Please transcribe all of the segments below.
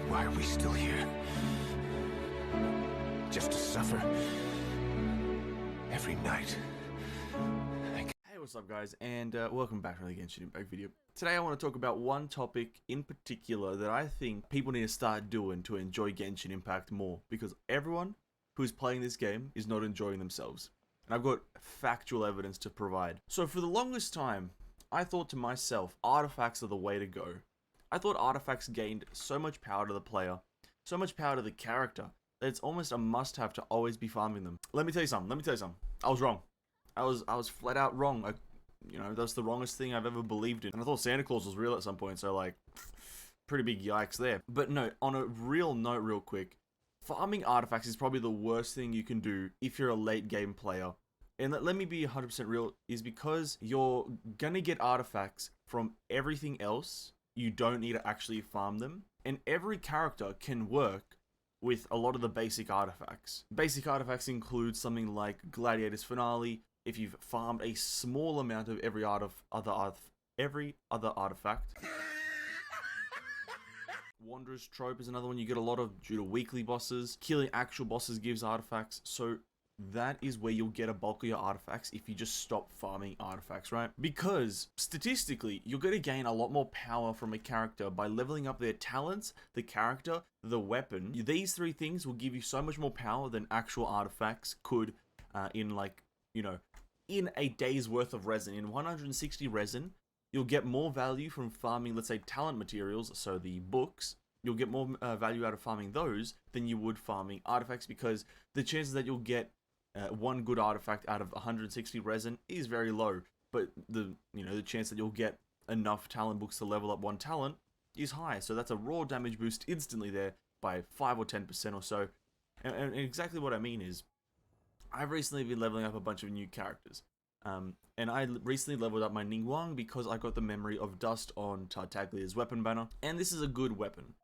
Why are we still here? Just to suffer every night. Hey, what's up guys, and welcome back to the Genshin Impact video. Today I want to talk about one topic in particular that I think people need to start doing to enjoy Genshin Impact more, because everyone who's playing this game is not enjoying themselves. And I've got factual evidence to provide. So for the longest time, I thought to myself, artifacts are the way to go. I thought artifacts gained so much power to the player, so much power to the character, that it's almost a must-have to always be farming them. Let me tell you something, I was wrong. I was flat out wrong. That's the wrongest thing I've ever believed in. And I thought Santa Claus was real at some point, so like, pretty big yikes there. But no, on a real note real quick, farming artifacts is probably the worst thing you can do if you're a late game player. And let me be 100% real, is because you're gonna get artifacts from everything else. You don't need to actually farm them. And every character can work with a lot of the basic artifacts. Basic artifacts include something like Gladiator's Finale. If you've farmed a small amount of every other artifact. Wanderer's Trope is another one you get a lot of due to weekly bosses. Killing actual bosses gives artifacts, so that is where you'll get a bulk of your artifacts if you just stop farming artifacts, right? Because statistically, you're going to gain a lot more power from a character by leveling up their talents, the character, the weapon. These three things will give you so much more power than actual artifacts could in a day's worth of resin. In 160 resin, you'll get more value from farming, let's say, talent materials, so the books. You'll get more value out of farming those than you would farming artifacts, because the chances that you'll get one good artifact out of 160 resin is very low, but the chance that you'll get enough talent books to level up one talent is high. So that's a raw damage boost instantly there by 5 or 10% or so. And exactly what I mean is, I've recently been leveling up a bunch of new characters. And I recently leveled up my Ningguang because I got the Memory of Dust on Tartaglia's weapon banner. And this is a good weapon.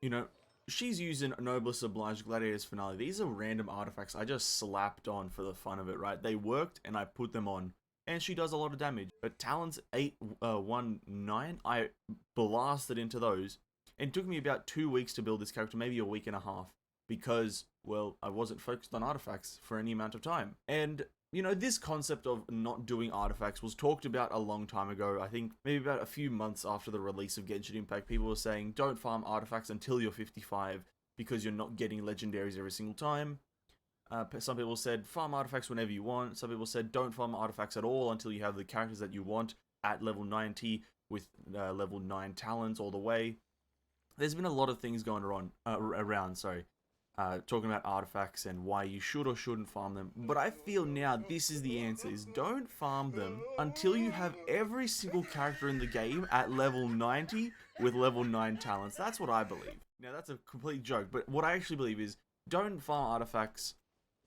She's using Noblesse Oblige, Gladiator's Finale. These are random artifacts I just slapped on for the fun of it, right? They worked and I put them on. And she does a lot of damage. But Talents 819, I blasted into those. And it took me about 2 weeks to build this character, maybe a week and a half. Because, well, I wasn't focused on artifacts for any amount of time. And this concept of not doing artifacts was talked about a long time ago. I think maybe about a few months after the release of Genshin Impact, people were saying, don't farm artifacts until you're 55 because you're not getting legendaries every single time. Some people said, farm artifacts whenever you want. Some people said, don't farm artifacts at all until you have the characters that you want at level 90 with level 9 talents all the way. There's been a lot of things going around, talking about artifacts and why you should or shouldn't farm them. But I feel now this is the answer, is don't farm them until you have every single character in the game at level 90 with level 9 talents. That's what I believe. Now that's a complete joke, but what I actually believe is don't farm artifacts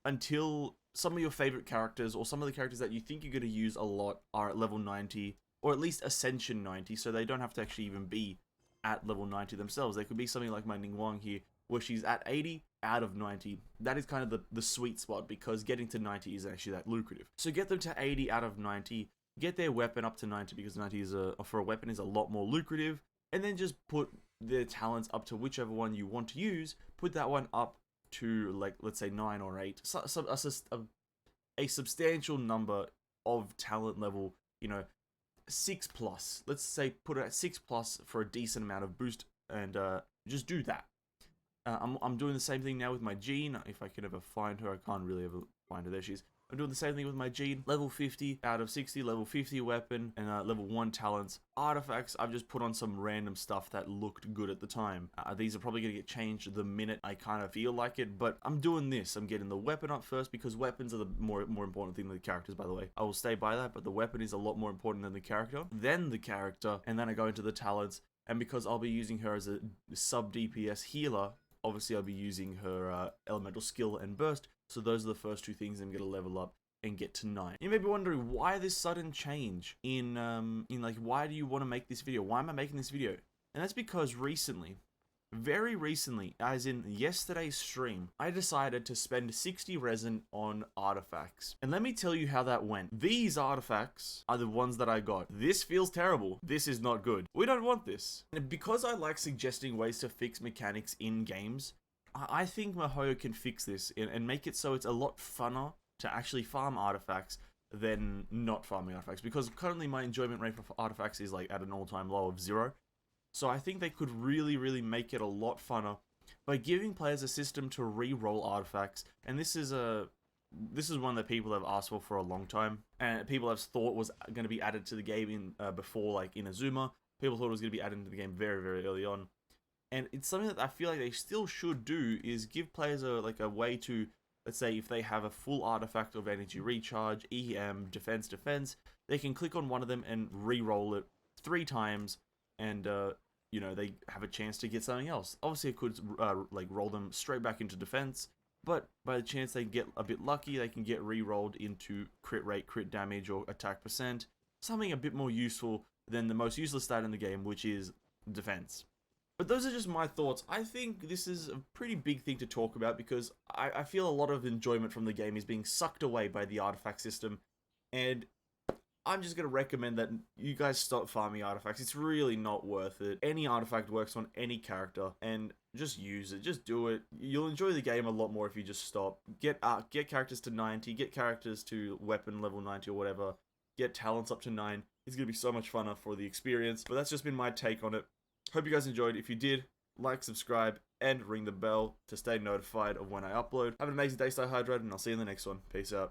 until some of your favorite characters or some of the characters that you think you're going to use a lot are at level 90 or at least Ascension 90, so they don't have to actually even be at level 90 themselves. They could be something like my Ningguang here, where she's at 80 out of 90. That is kind of the sweet spot, because getting to 90 is actually that lucrative. So get them to 80 out of 90, get their weapon up to 90, because 90 is for a weapon is a lot more lucrative, and then just put their talents up to whichever one you want to use. Put that one up to, like, let's say 9 or 8, a substantial number of talent level, 6 plus. Let's say put it at 6 plus for a decent amount of boost, and just do that. I'm doing the same thing now with my Jean. If I can ever find her, I can't really ever find her. There she is. I'm doing the same thing with my Jean. Level 50 out of 60, level 50 weapon, and level 1 talents. Artifacts, I've just put on some random stuff that looked good at the time. These are probably going to get changed the minute I kind of feel like it, but I'm doing this. I'm getting the weapon up first, because weapons are the more important thing than the characters, by the way. I will stay by that, but the weapon is a lot more important than the character. Then the character, and then I go into the talents, and because I'll be using her as a sub DPS healer, obviously I'll be using her elemental skill and burst, so those are the first two things I'm going to level up and get to 9. You may be wondering why this sudden change in like, why do you want to make this video? Why am I making this video? And that's because recently Very recently, as in yesterday's stream, I decided to spend 60 resin on artifacts. And let me tell you how that went. These artifacts are the ones that I got. This feels terrible. This is not good. We don't want this. And because I like suggesting ways to fix mechanics in games, I think MiHoYo can fix this and make it so it's a lot funner to actually farm artifacts than not farming artifacts. Because currently my enjoyment rate for artifacts is like at an all-time low of 0. So I think they could really make it a lot funner by giving players a system to re-roll artifacts. And this is one that people have asked for a long time, and people have thought was going to be added to the game in before, like in Azuma. People thought it was going to be added into the game very early on, and it's something that I feel like they still should do, is give players a way to, let's say if they have a full artifact of energy recharge, EM, defense, they can click on one of them and re-roll it 3 times, and you know, they have a chance to get something else. Obviously, it could like roll them straight back into defense, but by the chance they get a bit lucky, they can get re-rolled into crit rate, crit damage, or attack percent. Something a bit more useful than the most useless stat in the game, which is defense. But those are just my thoughts. I think this is a pretty big thing to talk about because I feel a lot of enjoyment from the game is being sucked away by the artifact system, and I'm just going to recommend that you guys stop farming artifacts. It's really not worth it. Any artifact works on any character, and just use it. Just do it. You'll enjoy the game a lot more if you just stop. Get characters to 90, get characters to weapon level 90 or whatever. Get talents up to 9. It's going to be so much funner for the experience. But that's just been my take on it. Hope you guys enjoyed. If you did, like, subscribe, and ring the bell to stay notified of when I upload. Have an amazing day, stay hydrated, and I'll see you in the next one. Peace out.